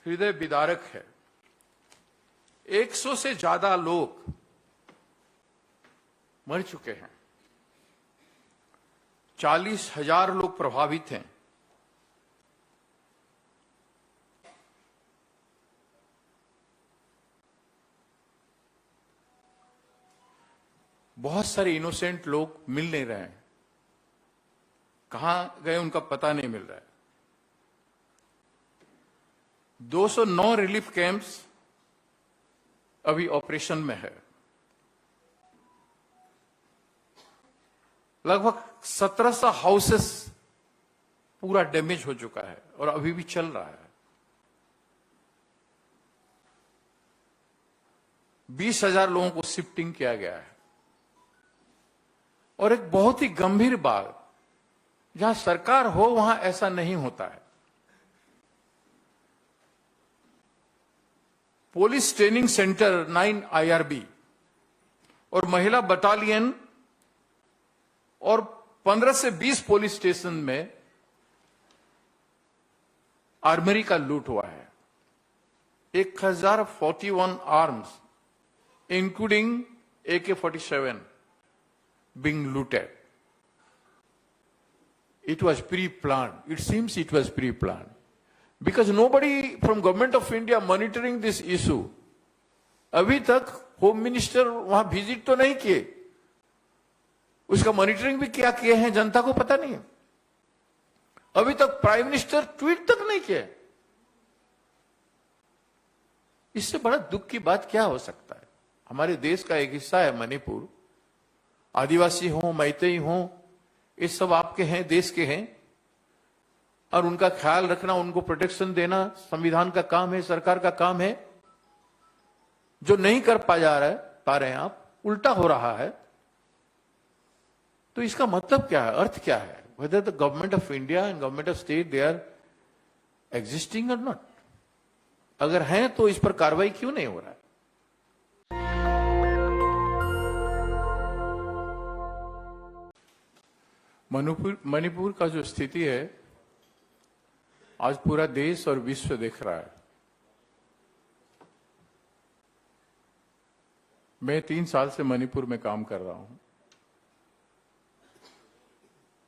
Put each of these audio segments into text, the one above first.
हृदय विदारक है। 100 से ज्यादा लोग मर चुके हैं, 40,000 लोग प्रभावित हैं। बहुत सारे इनोसेंट लोग मिल नहीं रहे हैं, कहां गए उनका पता नहीं मिल रहा है। 209 रिलीफ कैंप्स अभी ऑपरेशन में है। लगभग 1700 हाउसेस पूरा डैमेज हो चुका है और अभी भी चल रहा है। 20,000 लोगों को शिफ्टिंग किया गया है। और एक बहुत ही गंभीर बात, जहां सरकार हो वहां ऐसा नहीं होता है। पुलिस ट्रेनिंग सेंटर 9 IRB और महिला बटालियन और 15 से 20 पुलिस स्टेशन में आर्मरी का लूट हुआ है। 1041 arms including AK-47 being looted. It was pre-planned. It seems it was pre-planned. Because nobody from Government of India monitoring this issue. अभी तक होम मिनिस्टर वहां विजिट तो नहीं किए, उसका मॉनिटरिंग भी क्या किए हैं जनता को पता नहीं है। अभी तक प्राइम मिनिस्टर ट्वीट तक नहीं किए। इससे बड़ा दुख की बात क्या हो सकता है। हमारे देश का एक हिस्सा है मणिपुर, आदिवासी हो, मैतेई हो, ये सब आपके हैं, देश के हैं, और उनका ख्याल रखना, उनको प्रोटेक्शन देना संविधान का काम है, सरकार का काम है। जो नहीं कर पा रहे हैं आप, उल्टा हो रहा है। तो इसका मतलब क्या है, अर्थ क्या है? whether the government of India and government of state they are existing or not? अगर हैं तो इस पर कार्रवाई क्यों नहीं हो रहा है? मणिपुर का जो स्थिति है आज पूरा देश और विश्व देख रहा है। मैं 3 साल से मणिपुर में काम कर रहा हूं।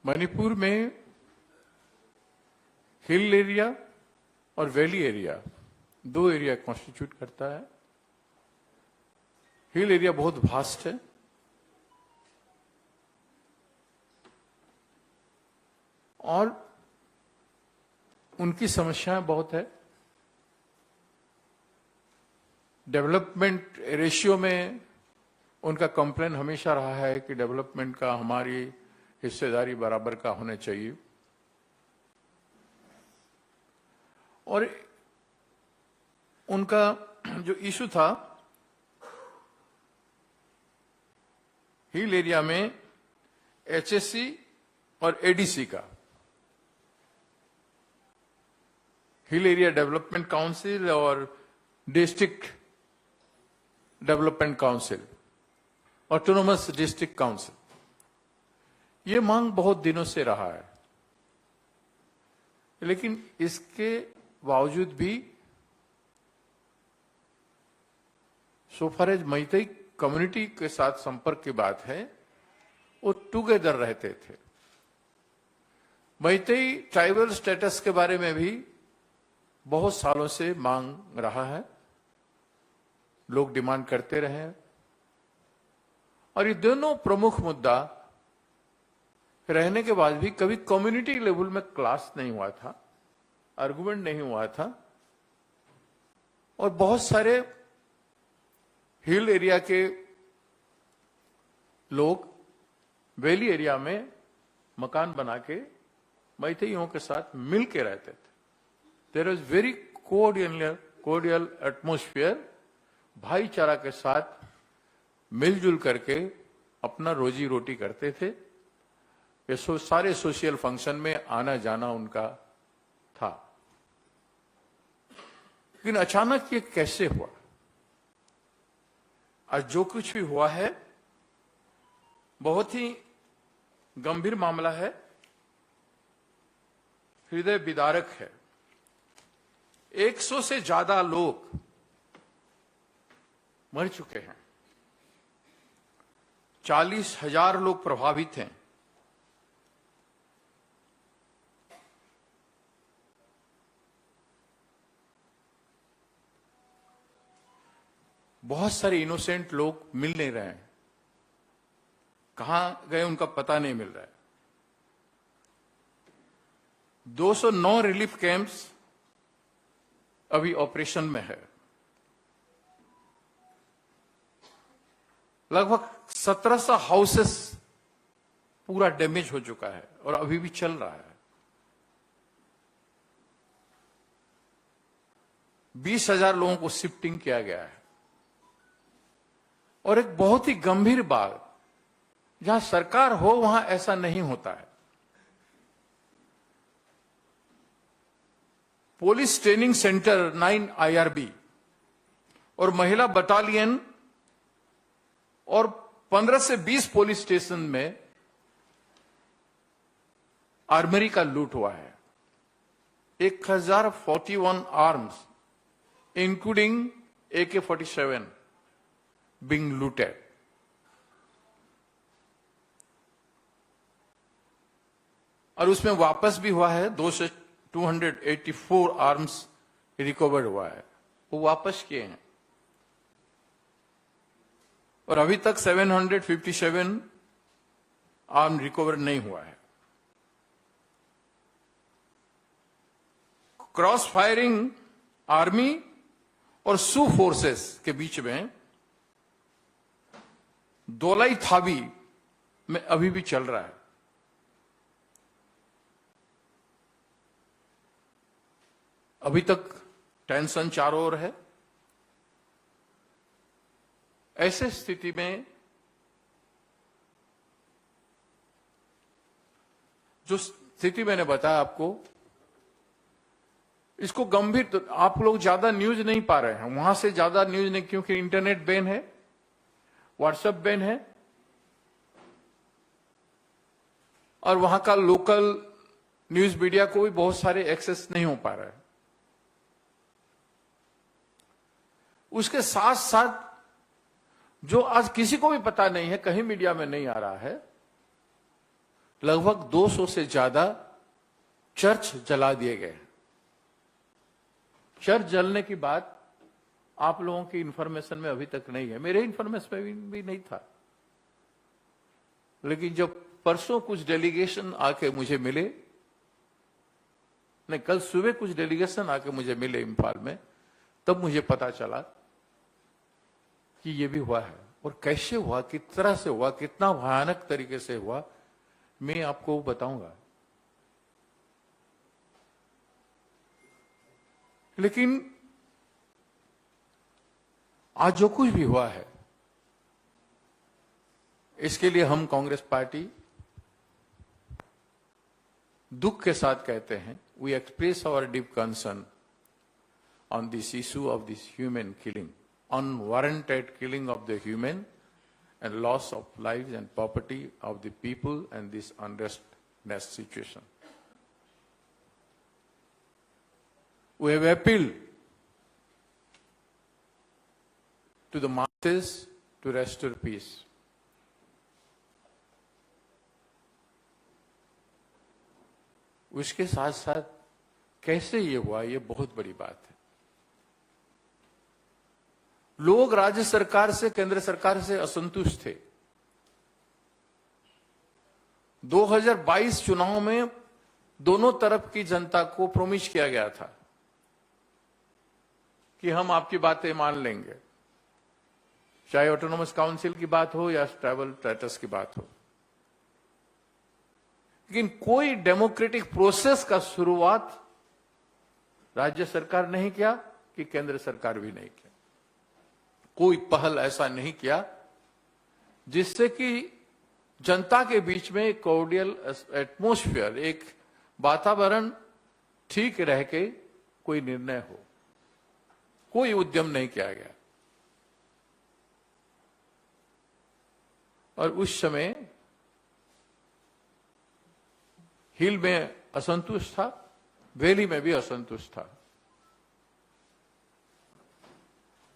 मणिपुर में हिल एरिया और वैली एरिया 2 एरिया कॉन्स्टिट्यूट करता है। हिल एरिया बहुत वास्ट है, और उनकी समस्याएं बहुत है। डेवलपमेंट रेशियो में उनका कंप्लेन हमेशा रहा है कि डेवलपमेंट का हमारी हिस्सेदारी बराबर का होना चाहिए। और उनका जो इशू था हिल एरिया में HSC और ADC का, हिल एरिया डेवलपमेंट काउंसिल और district development council, autonomous district council, ये मांग बहुत दिनों से रहा है। लेकिन इसके बावजूद भी सोफार एज मैतेई कम्युनिटी के साथ संपर्क की बात है, वो टुगेदर रहते थे। मैतेई ट्राइबल स्टेटस के बारे में भी बहुत सालों से मांग रहा है, लोग डिमांड करते रहे हैं। और ये दोनों प्रमुख मुद्दा रहने के बाद भी कभी कम्युनिटी लेवल में क्लास नहीं हुआ था, आर्गुमेंट नहीं हुआ था। और बहुत सारे हिल एरिया के लोग वैली एरिया में मकान बना के मैतेइयों के साथ मिल के रहते थे। There is very cordial atmosphere, भाईचारा के साथ मिलजुल करके अपना रोजी रोटी करते थे। ये सारे सोशल फंक्शन में आना जाना उनका था। लेकिन अचानक ये कैसे हुआ? आज जो कुछ भी हुआ है बहुत ही गंभीर मामला है, हृदय विदारक है। 100 से ज्यादा लोग मर चुके हैं, 40,000 लोग प्रभावित हैं। बहुत सारे इनोसेंट लोग मिल नहीं रहे हैं, कहां गए उनका पता नहीं मिल रहा है। 209 रिलीफ कैंप्स अभी ऑपरेशन में है। लगभग 1700 हाउसेस पूरा डैमेज हो चुका है और अभी भी चल रहा है। 20,000 लोगों को शिफ्टिंग किया गया है। और एक बहुत ही गंभीर बात, जहां सरकार हो वहां ऐसा नहीं होता है। पुलिस ट्रेनिंग सेंटर 9 IRB और महिला बटालियन और 15 से 20 पुलिस स्टेशन में आर्मरी का लूट हुआ है। 1041 arms including AK-47 being looted. और उसमें वापस भी हुआ है 284 आर्म्स रिकवर हुआ है, वो वापस किए हैं। और अभी तक 757 आर्म रिकवर नहीं हुआ है। क्रॉस फायरिंग आर्मी और सू फोर्सेस के बीच में दोलाई थाबी में अभी भी चल रहा है। अभी तक टेंशन चारों ओर है। ऐसे स्थिति में जो स्थिति मैंने बताया आपको, इसको गंभीर, तो आप लोग ज्यादा न्यूज नहीं पा रहे हैं, वहां से ज्यादा न्यूज नहीं, क्योंकि इंटरनेट बैन है, व्हाट्सएप बैन है और वहां का लोकल न्यूज मीडिया को भी बहुत सारे एक्सेस नहीं हो पा रहा है। उसके साथ साथ जो आज किसी को भी पता नहीं है, कहीं मीडिया में नहीं आ रहा है, लगभग 200 से ज्यादा चर्च जला दिए गए। चर्च जलने की बात आप लोगों की इंफॉर्मेशन में अभी तक नहीं है, मेरे इंफॉर्मेशन में भी नहीं था। लेकिन जब परसों कुछ डेलीगेशन आके मुझे मिले, नहीं कल सुबह कुछ डेलीगेशन आके मुझे मिले इम्फाल में, तब मुझे पता चला कि ये भी हुआ है। और कैसे हुआ, किस तरह से हुआ, कितना भयानक तरीके से हुआ, मैं आपको बताऊंगा। लेकिन आज जो कुछ भी हुआ है, इसके लिए हम कांग्रेस पार्टी दुख के साथ कहते हैं, we express our deep concern on this issue of this human killing, unwarranted killing of the human and loss of lives and property of the people and this unrestness situation. We have appealed to the masses to restore peace. उसके साथ साथ कैसे ये हुआ, ये बहुत बड़ी बात है। लोग राज्य सरकार से, केंद्र सरकार से असंतुष्ट थे। 2022 चुनाव में दोनों तरफ की जनता को प्रोमिस किया गया था कि हम आपकी बातें मान लेंगे, चाहे ऑटोनोमस काउंसिल की बात हो या ट्राइबल स्टेटस की बात हो। लेकिन कोई डेमोक्रेटिक प्रोसेस का शुरुआत राज्य सरकार नहीं किया कि केंद्र सरकार भी नहीं किया। कोई पहल ऐसा नहीं किया जिससे कि जनता के बीच में एक कॉर्डियल एटमॉस्फेयर, एक वातावरण ठीक रह के कोई निर्णय हो। कोई उद्यम नहीं किया गया। और उस समय हिल में असंतुष्ट था, वैली में भी असंतुष्ट था।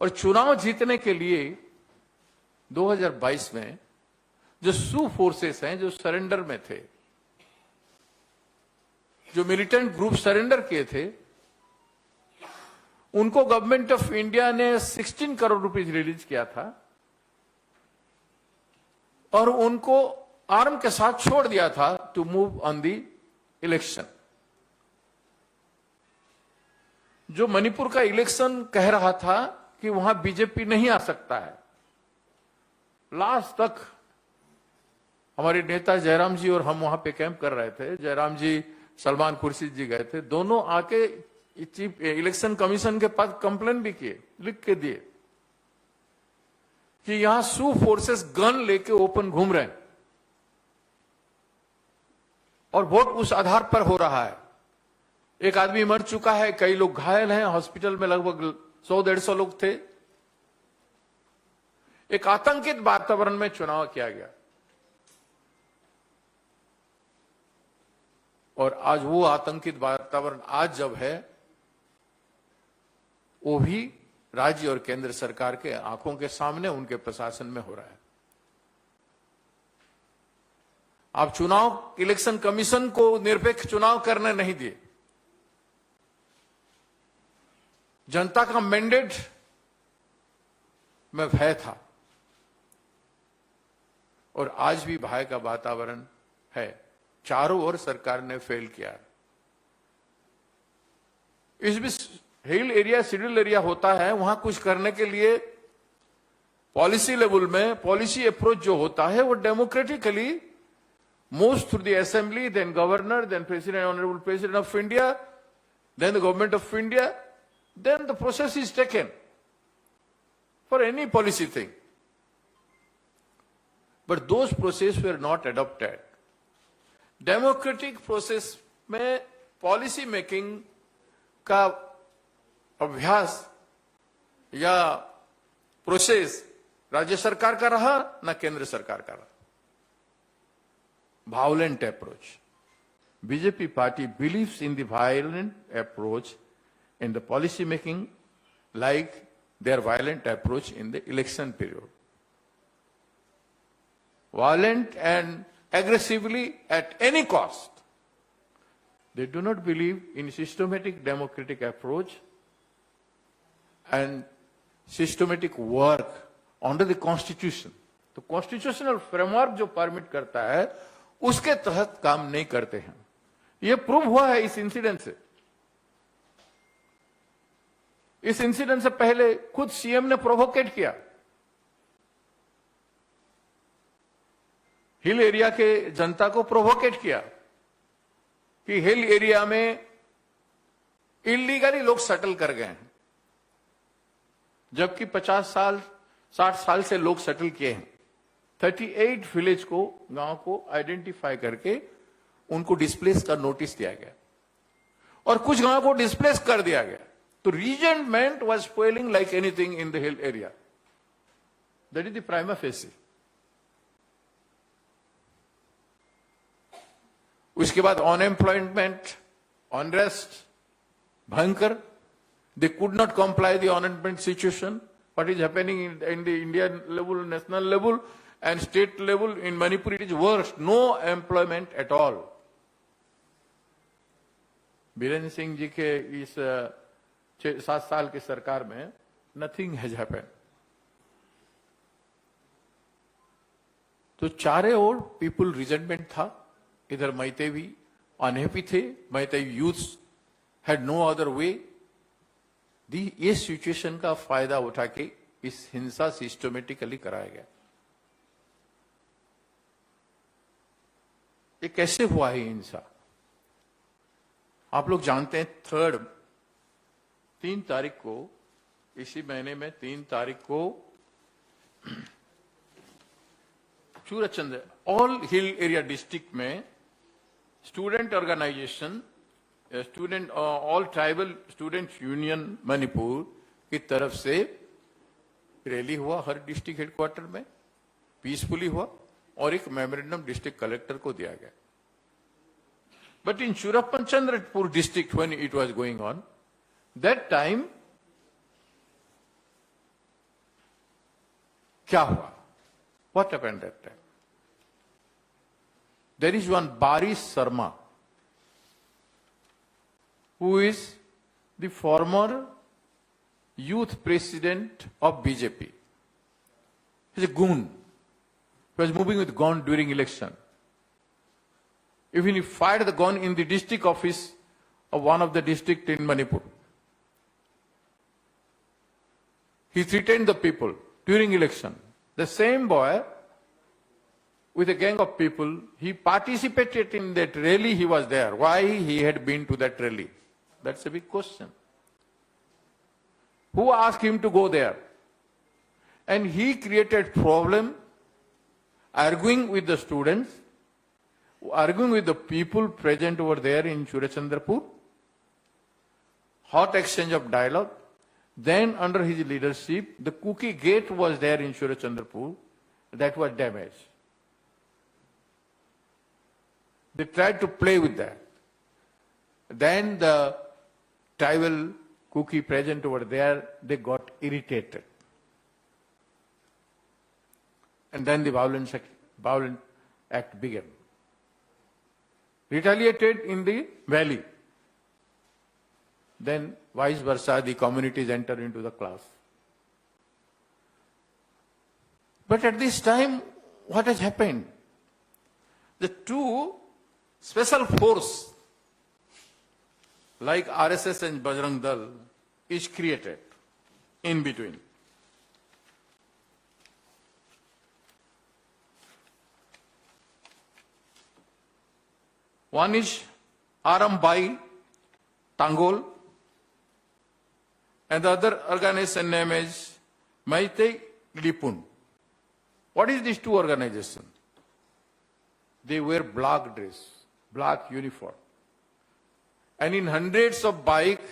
और चुनाव जीतने के लिए 2022 में जो सू फोर्सेस हैं, जो सरेंडर में थे, जो मिलिटेंट ग्रुप सरेंडर किए थे, उनको गवर्नमेंट ऑफ इंडिया ने 16 करोड़ रुपीस रिलीज किया था और उनको आर्म के साथ छोड़ दिया था to move on the election. जो मणिपुर का इलेक्शन कह रहा था कि वहां बीजेपी नहीं आ सकता है, लास्ट तक हमारे नेता जयराम जी और हम वहां पे कैंप कर रहे थे। जयराम जी, सलमान खुर्शीद जी गए थे, दोनों आके चीफ इलेक्शन कमीशन के पास कंप्लेन भी किए, लिख के दिए कि यहां सू फोर्सेस गन लेके ओपन घूम रहे हैं और वोट उस आधार पर हो रहा है। एक आदमी मर चुका है, कई लोग घायल हैं, हॉस्पिटल में लगभग 100-150 लोग थे। एक आतंकित वातावरण में चुनाव किया गया और आज वो आतंकित वातावरण आज जब है, वो भी राज्य और केंद्र सरकार के आंखों के सामने उनके प्रशासन में हो रहा है। आप चुनाव इलेक्शन कमीशन को निरपेक्ष चुनाव करने नहीं दिए। जनता का मैंडेट में भय था और आज भी भय का वातावरण है। चारों ओर सरकार ने फेल किया। इस भी हिल एरिया, शेड्यूल एरिया होता है, वहां कुछ करने के लिए पॉलिसी लेवल में पॉलिसी अप्रोच जो होता है वो democratically moves through the assembly, then governor, then president, honorable president of India, then the government of India, then the process is taken for any policy thing. But those processes were not adopted. Democratic process में policy making का अभ्यास या process राज्य सरकार का रहा ना केंद्र सरकार का रहा। Violent approach. BJP party believes in the violent approach in the policy making, like their violent approach in the election period. Violent and aggressively at any cost. They do not believe in systematic democratic approach and systematic work under the constitution. तो constitutional framework जो permit करता है उसके तहत काम नहीं करते हैं। यह प्रूव हुआ है इस इंसिडेंट से। इस इंसिडेंट से पहले खुद सीएम ने प्रोवोकेट किया। हिल एरिया के जनता को प्रोवोकेट किया कि हिल एरिया में इलीगली लोग सेटल कर गए हैं, जबकि 50 साल 60 साल से लोग सेटल किए हैं। 38 विलेज को, गांव को आइडेंटिफाई करके उनको डिस्प्लेस का नोटिस दिया गया और कुछ गांव को डिस्प्लेस कर दिया गया। तो regiment was spoiling like anything in the hill area. That is the prima facie. उसके बाद अनएम्प्लॉयमेंट, अनरेस्ट भयंकर। They could not comply the unemployment situation. What is happening in the Indian level, national level and state level. In Manipur it is worse. No employment at all. Birendra Singh ji के इस 6-7 साल की सरकार में nothing has happened. तो चारे ओर people resentment था। इधर मैते भी अनहैप्पी थे। Meitei youth had no other way. ये सिचुएशन का फायदा उठा के इस हिंसा सिस्टमेटिकली कराया गया। ये कैसे हुआ है हिंसा? आप लोग जानते हैं 3 तारीख को, इसी महीने में 3 तारीख को सूरजचंद्र ऑल हिल एरिया डिस्ट्रिक्ट में student organisation, student all tribal student union Manipur की तरफ से रैली हुआ हर डिस्ट्रिक्ट हेडक्वार्टर में, पीसफुली हुआ और एक मेमोरेंडम डिस्ट्रिक्ट कलेक्टर को दिया गया। But in Surappanchandrapur district when it was going on, that time क्या हुआ? What happened that time? There is one Baris Sharma, who is the former youth president of BJP. He's a goon. He was moving with gun during election. Even he fired the gun in the district office of one of the district in Manipur. He threatened the people during election. The same boy, with a gang of people, he participated in that rally, he was there. Why he had been to that rally? That's a big question. Who asked him to go there? And he created problem, arguing with the students, arguing with the people present over there in Surachandrapur. Hot exchange of dialogue. Then under his leadership, the cookie gate was there in Surachandrapur. That was damaged. They tried to play with that. Then the tribal cookie present over there, they got irritated. And then the violent act began. Retaliated in the valley. Then vice versa, the communities enter into the class. But at this time, what has happened? The two special force, like RSS and Bajrang Dal, is created in between. One is Arambai Tangol, and the other organization name is Meitei Lipun. What is these two organizations? They wear black dress, black uniform. And in hundreds of bike,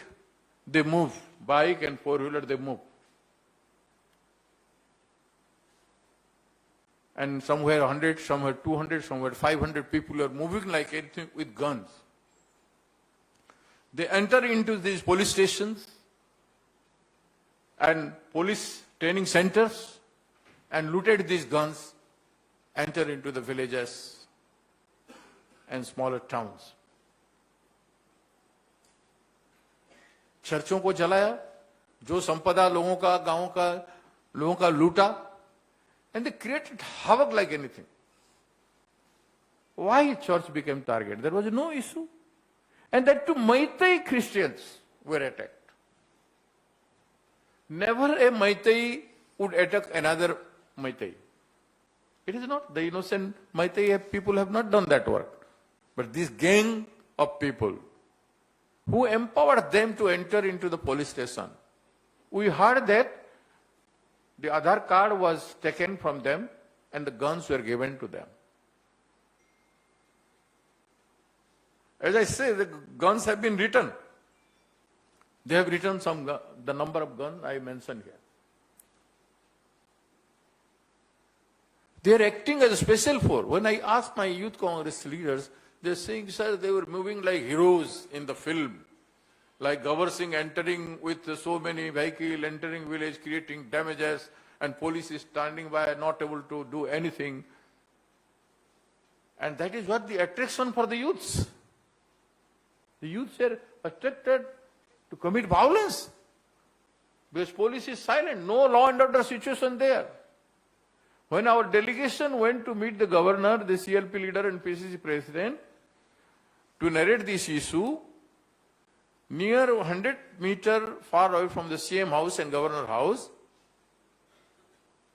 they move. Bike and four-wheeler, they move. And somewhere 100, somewhere 200, somewhere 500 people are moving like anything with guns. They enter into these police stations and police training centers and looted these guns, enter into the villages and smaller towns. चर्चों को जलाया, जो संपदा लोगों का, गांवों का, लोगों का लूटा, and they created havoc like anything. Why church became target? There was no issue. And that too, Meitei Christians were attacked. Never a Meitei would attack another Meitei. It is not. The innocent Meitei people have not done that work. But this gang of people who empowered them to enter into the police station. We heard that the Aadhaar card was taken from them and the guns were given to them. As I say, the guns have been written. They have written the number of guns I mentioned here. They are acting as a special force. When I asked my youth congress leaders, they are saying, sir, they were moving like heroes in the film. Like Gawar Singh entering with so many vehicles, entering village, creating damages, and police is standing by, not able to do anything. And that is what the attraction for the youths. The youths are attracted to commit violence. Because police is silent, no law and order situation there. When our delegation went to meet the governor, the CLP leader and PCC president, to narrate this issue, near 100 meters far away from the CM house and governor house,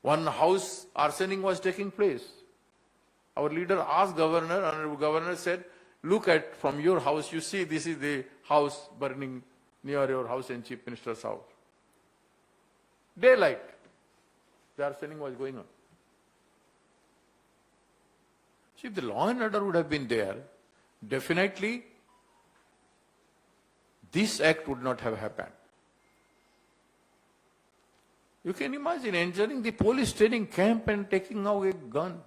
one house arsoning was taking place. Our leader asked governor, and governor said, look at from your house, you see this is the house burning near your house and chief minister's house. Daylight, the arsoning was going on. See, if the law and order would have been there, definitely this act would not have happened. You can imagine entering the police training camp and taking out a gun,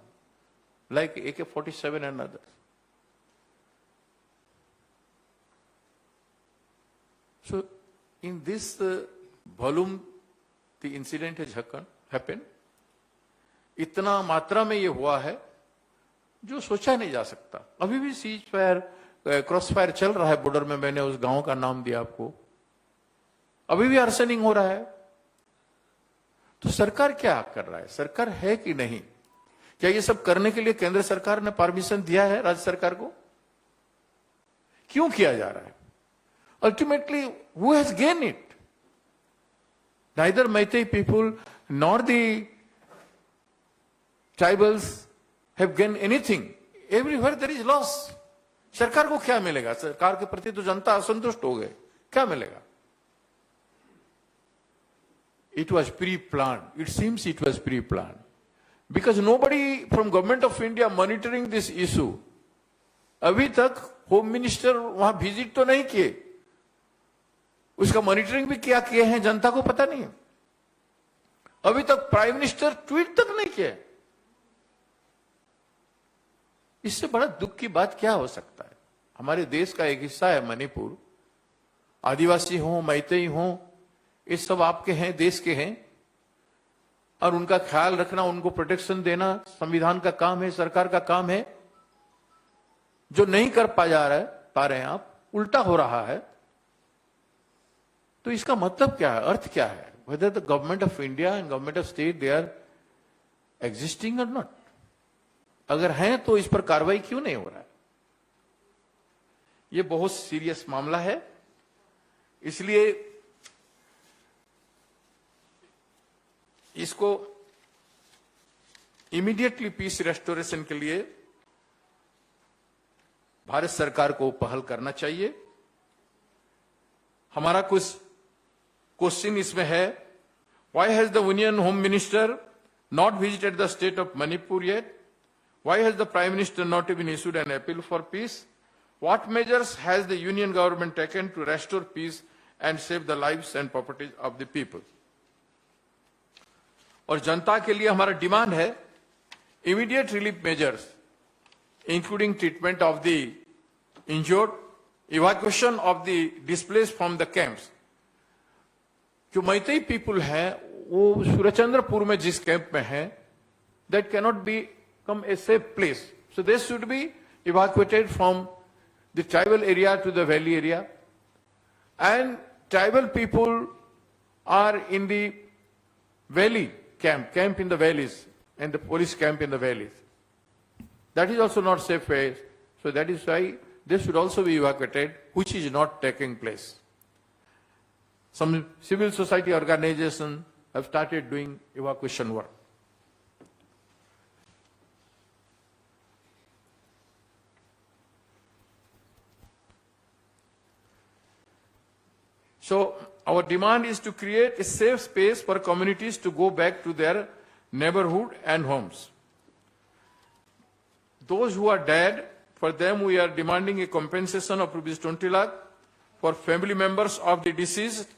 like AK-47 and others. So, in this volume, the incident has happened. इतना मात्रा में ये हुआ है जो सोचा नहीं जा सकता। अभी भी सीज फायर, क्रॉस फायर चल रहा है बॉर्डर में। मैंने उस गांव का नाम दिया आपको। अभी भी आर्सनिंग हो रहा है। तो सरकार क्या कर रहा है? सरकार है कि नहीं? क्या ये सब करने के लिए केंद्र सरकार ने परमिशन दिया है राज्य सरकार को? क्यों किया जा रहा है? Ultimately who has gain it? Neither Meitei people nor the tribals have gain anything. Everywhere there is loss. सरकार को क्या मिलेगा? सरकार के प्रति तो जनता असंतुष्ट हो गए, क्या मिलेगा? It was pre-planned. It seems it was pre-planned. Because nobody from government of India monitoring this issue. अभी तक होम मिनिस्टर वहां विजिट तो नहीं किए, उसका मॉनिटरिंग भी क्या किए हैं जनता को पता नहीं है। अभी तक प्राइम मिनिस्टर ट्वीट तक नहीं किए। इससे बड़ा दुख की बात क्या हो सकता है? हमारे देश का एक हिस्सा है मणिपुर। आदिवासी हो, मैतेई हो, ये सब आपके हैं, देश के हैं, और उनका ख्याल रखना, उनको प्रोटेक्शन देना संविधान का काम है, सरकार का काम है। जो नहीं कर पा रहे हैं आप, उल्टा हो रहा है। तो इसका मतलब क्या है? अर्थ क्या है? Whether the government of India and government of state they are existing और नॉट। अगर हैं तो इस पर कार्रवाई क्यों नहीं हो रहा है? यह बहुत सीरियस मामला है। इसलिए इसको इमीडिएटली पीस रेस्टोरेशन के लिए भारत सरकार को पहल करना चाहिए। हमारा कुछ क्वेश्चन इसमें है, why has the union home minister not visited the state of Manipur yet? Why has the prime minister not even issued an appeal for peace? What measures has the union government taken to restore peace and save the lives and properties of the people? और जनता के लिए हमारा demand है immediate relief measures, including treatment of the injured, evacuation of the displaced from the camps. जो Meitei people है वो सूर्यचंद्रपुर में जिस कैंप में है, that cannot become a safe place, so they should be evacuated from the tribal area to the valley area. And tribal people are in the valley camp in the valleys, and the police camp in the valleys. That is also not safe place. So that is why this should also be evacuated, which is not taking place. Some civil society organizations have started doing evacuation work. So our demand is to create a safe space for communities to go back to their neighborhood and homes. Those who are dead, for them we are demanding a compensation of rupees 20 lakh. For family members of the deceased,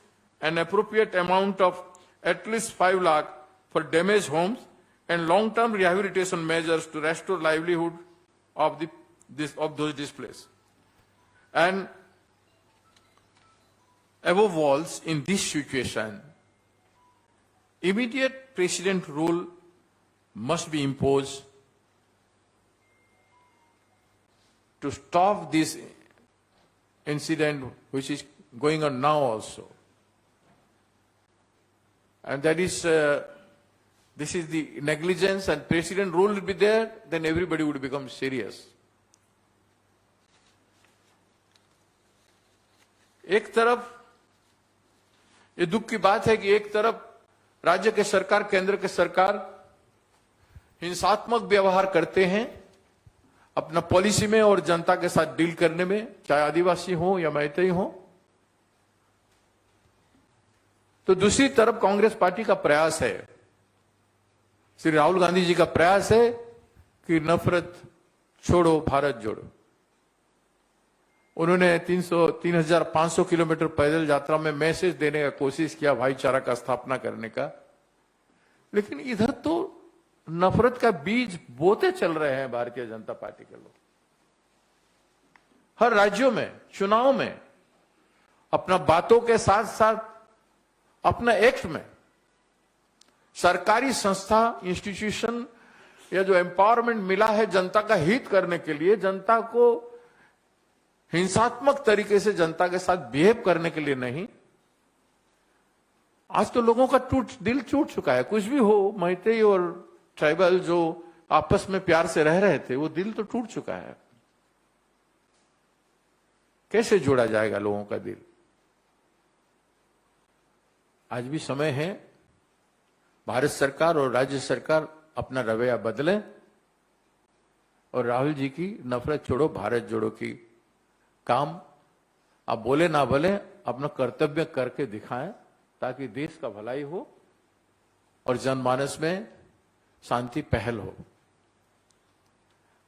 an appropriate amount of at least 5 lakh for damaged homes, and long-term rehabilitation measures to restore livelihood of those displaced. And above all, in this situation, immediate president rule must be imposed to stop this incident which is going on now also. And that is, this is the negligence, and president rule will be there, then everybody would become serious. एक तरफ ये दुख की बात है कि एक तरफ राज्य के सरकार, केंद्र के सरकार हिंसात्मक व्यवहार करते हैं अपना पॉलिसी में और जनता के साथ डील करने में, चाहे आदिवासी हो या मैतेई हो। तो दूसरी तरफ कांग्रेस पार्टी का प्रयास है, श्री राहुल गांधी जी का प्रयास है कि नफरत छोड़ो भारत जोड़ो। उन्होंने 3,500 किलोमीटर पैदल यात्रा में मैसेज देने का कोशिश किया, भाईचारा का स्थापना करने का, लेकिन इधर तो नफरत का बीज बोते चल रहे हैं भारतीय जनता पार्टी के लोग। हर राज्यों में चुनाव में अपना बातों के साथ साथ अपना एक्ट में सरकारी संस्था इंस्टीट्यूशन या जो एम्पावरमेंट मिला है जनता का हित करने के लिए, जनता को हिंसात्मक तरीके से जनता के साथ बिहेव करने के लिए नहीं। आज तो लोगों का दिल टूट चुका है। कुछ भी हो, मैतेई और ट्राइबल जो आपस में प्यार से रह रहे थे, वो दिल तो टूट चुका है। कैसे जोड़ा जाएगा लोगों का दिल? आज भी समय है भारत सरकार और राज्य सरकार अपना रवैया बदलें और राहुल जी की नफरत छोड़ो भारत जोड़ो की काम आप बोले ना बोले अपना कर्तव्य करके दिखाएं, ताकि देश का भलाई हो और जनमानस में शांति पहल हो।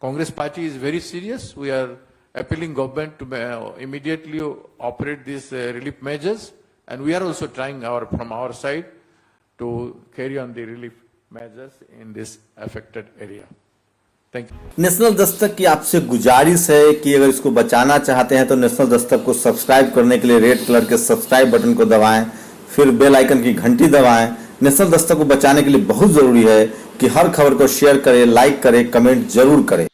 Congress party is very serious. We are appealing government to immediately operate these relief measures, and we are also trying from our side to carry on the relief measures in this affected area. Thank you. National Dastak की आपसे गुजारिश है कि अगर इसको बचाना चाहते हैं तो नेशनल दस्तक को सब्सक्राइब करने के लिए रेड कलर के सब्सक्राइब बटन को दबाएं, फिर बेल आइकन की घंटी दबाएं। नेशनल दस्तक को बचाने के लिए बहुत जरूरी है कि हर खबर को शेयर करें, लाइक करें, कमेंट जरूर करें।